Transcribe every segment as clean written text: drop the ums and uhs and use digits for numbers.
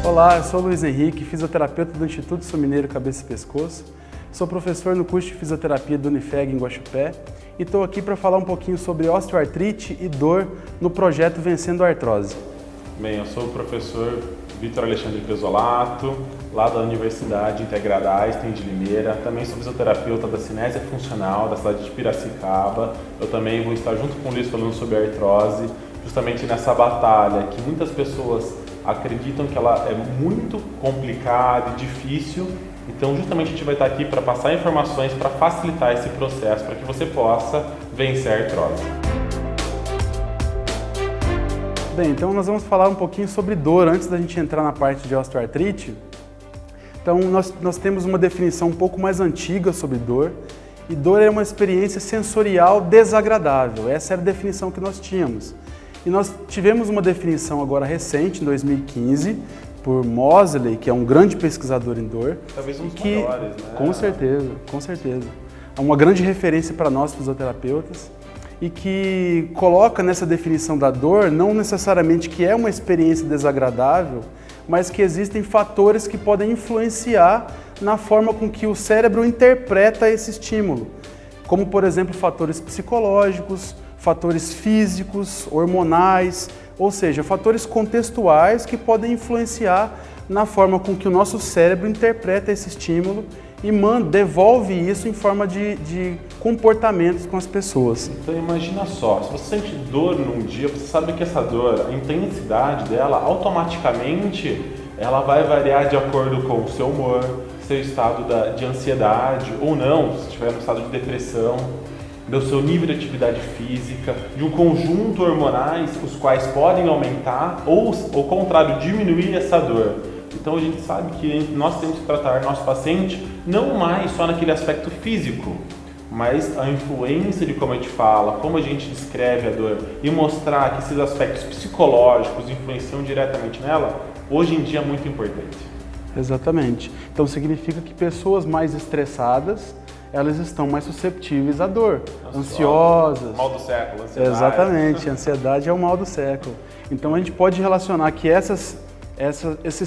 Olá, eu sou o Luiz Henrique, fisioterapeuta do Instituto Sul-Mineiro Cabeça e Pescoço. Sou professor no curso de fisioterapia do Unifeg em Guaxupé e estou aqui para falar um pouquinho sobre osteoartrite e dor no projeto Vencendo a Artrose. Bem, eu sou o professor Vitor Alexandre Pesolato, lá da Universidade Integrada Einstein de Limeira. Também sou fisioterapeuta da Cinésia Funcional, da cidade de Piracicaba. Eu também vou estar junto com o Luiz falando sobre a artrose, justamente nessa batalha que muitas pessoas acreditam que ela é muito complicada e difícil. Então, justamente a gente vai estar aqui para passar informações para facilitar esse processo, para que você possa vencer a artrose. Bem, então nós vamos falar um pouquinho sobre dor antes da gente entrar na parte de osteoartrite. Então, nós temos uma definição um pouco mais antiga sobre dor, e dor é uma experiência sensorial desagradável. Essa era a definição que nós tínhamos. E nós tivemos uma definição agora recente, em 2015, por Moseley, que é um grande pesquisador em dor. Talvez um dos maiores, né? Com certeza, com certeza. É uma grande referência para nós fisioterapeutas e que coloca nessa definição da dor não necessariamente que é uma experiência desagradável, mas que existem fatores que podem influenciar na forma com que o cérebro interpreta esse estímulo, como, por exemplo, fatores psicológicos, fatores físicos, hormonais, ou seja, fatores contextuais que podem influenciar na forma com que o nosso cérebro interpreta esse estímulo e devolve isso em forma de comportamentos com as pessoas. Então imagina só, se você sente dor num dia, você sabe que essa dor, a intensidade dela, automaticamente ela vai variar de acordo com o seu humor, seu estado de ansiedade ou não, se estiver no estado de depressão, do seu nível de atividade física, de um conjunto hormonais, os quais podem aumentar ou, ao contrário, diminuir essa dor. Então a gente sabe que nós temos que tratar nosso paciente não mais só naquele aspecto físico, mas a influência de como a gente fala, como a gente descreve a dor e mostrar que esses aspectos psicológicos influenciam diretamente nela, hoje em dia é muito importante. Exatamente. Então significa que pessoas mais estressadas, elas estão mais susceptíveis à dor, ansiosas. Mal do século, ansiedade. Exatamente, a ansiedade é o mal do século. Então a gente pode relacionar que esses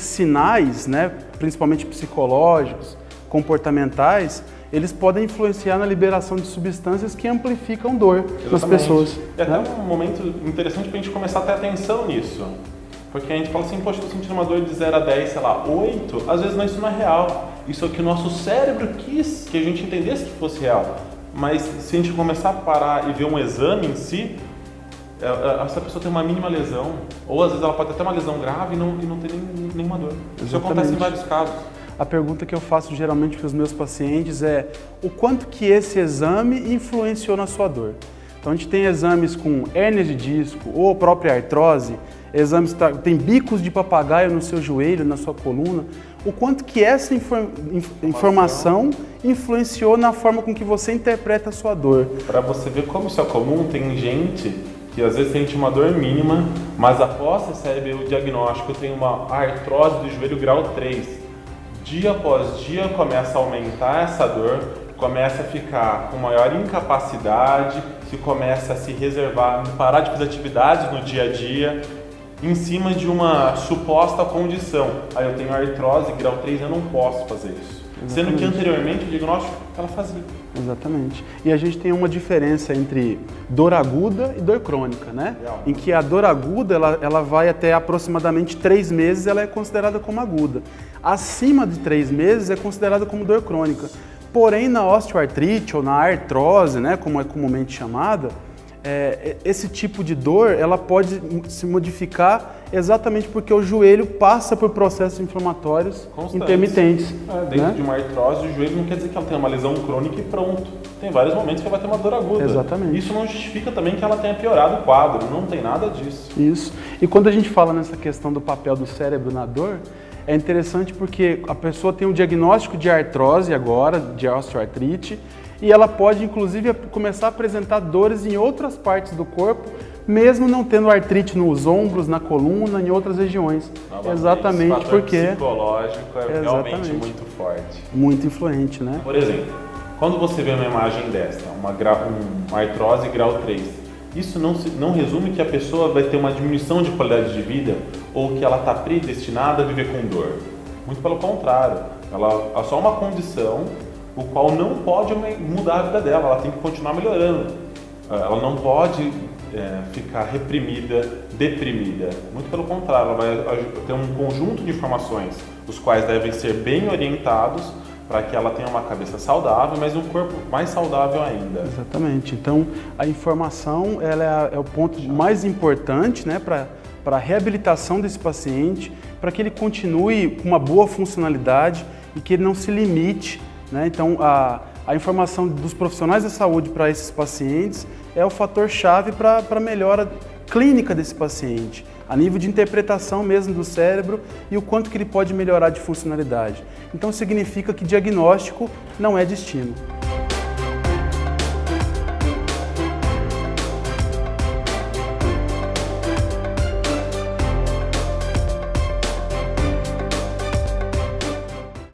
sinais, né, principalmente psicológicos, comportamentais, eles podem influenciar na liberação de substâncias que amplificam dor nas pessoas. É até um momento interessante para a gente começar a ter atenção nisso. Porque a gente fala assim, poxa, estou sentindo uma dor de 0 a 10, sei lá, 8, às vezes isso não é real. Isso é o que o nosso cérebro quis que a gente entendesse que fosse real. Mas se a gente começar a parar e ver um exame em si, essa pessoa tem uma mínima lesão, ou às vezes ela pode ter uma lesão grave e não ter nenhuma dor. Exatamente. Isso acontece em vários casos. A pergunta que eu faço geralmente para os meus pacientes é o quanto que esse exame influenciou na sua dor. Então a gente tem exames com hérnia de disco ou própria artrose, exames tem bicos de papagaio no seu joelho, na sua coluna. O quanto que essa informação influenciou na forma com que você interpreta a sua dor. Para você ver como isso é comum, tem gente que às vezes sente uma dor mínima, mas após receber o diagnóstico tem uma artrose do joelho grau 3. Dia após dia começa a aumentar essa dor, começa a ficar com maior incapacidade, se começa a se reservar, parar de fazer atividades no dia a dia, em cima de uma suposta condição. Aí eu tenho artrose, grau 3, eu não posso fazer isso. Exatamente. Sendo que anteriormente o diagnóstico ela fazia. Exatamente. E a gente tem uma diferença entre dor aguda e dor crônica, né? Real. Em que a dor aguda, ela vai até aproximadamente 3 meses, ela é considerada como aguda. Acima de 3 meses é considerada como dor crônica. Porém, na osteoartrite ou na artrose, né, como é comumente chamada, esse tipo de dor ela pode se modificar exatamente porque o joelho passa por processos inflamatórios intermitentes. Dentro de uma artrose, o joelho não quer dizer que ela tem uma lesão crônica e pronto. Tem vários momentos que ela vai ter uma dor aguda. Exatamente. Isso não justifica também que ela tenha piorado o quadro, não tem nada disso. Isso. E quando a gente fala nessa questão do papel do cérebro na dor, é interessante porque a pessoa tem um diagnóstico de artrose agora, de osteoartrite, e ela pode, inclusive, começar a apresentar dores em outras partes do corpo, mesmo não tendo artrite nos ombros, na coluna, em outras regiões. Exatamente porque... O psicológico é realmente muito forte. Muito influente, né? Por exemplo, quando você vê uma imagem desta, uma artrose grau 3, Isso não resume que a pessoa vai ter uma diminuição de qualidade de vida ou que ela está predestinada a viver com dor. Muito pelo contrário, ela é só uma condição o qual não pode mudar a vida dela, ela tem que continuar melhorando. Ela não pode ficar reprimida, deprimida. Muito pelo contrário, ela vai ter um conjunto de informações, os quais devem ser bem orientados para que ela tenha uma cabeça saudável, mas um corpo mais saudável ainda. Exatamente. Então, a informação ela é o ponto mais importante, né, para a reabilitação desse paciente, para que ele continue com uma boa funcionalidade e que ele não se limite, né? Então, a informação dos profissionais da saúde para esses pacientes é o fator-chave para a melhora clínica desse paciente, a nível de interpretação mesmo do cérebro e o quanto que ele pode melhorar de funcionalidade. Então significa que diagnóstico não é destino.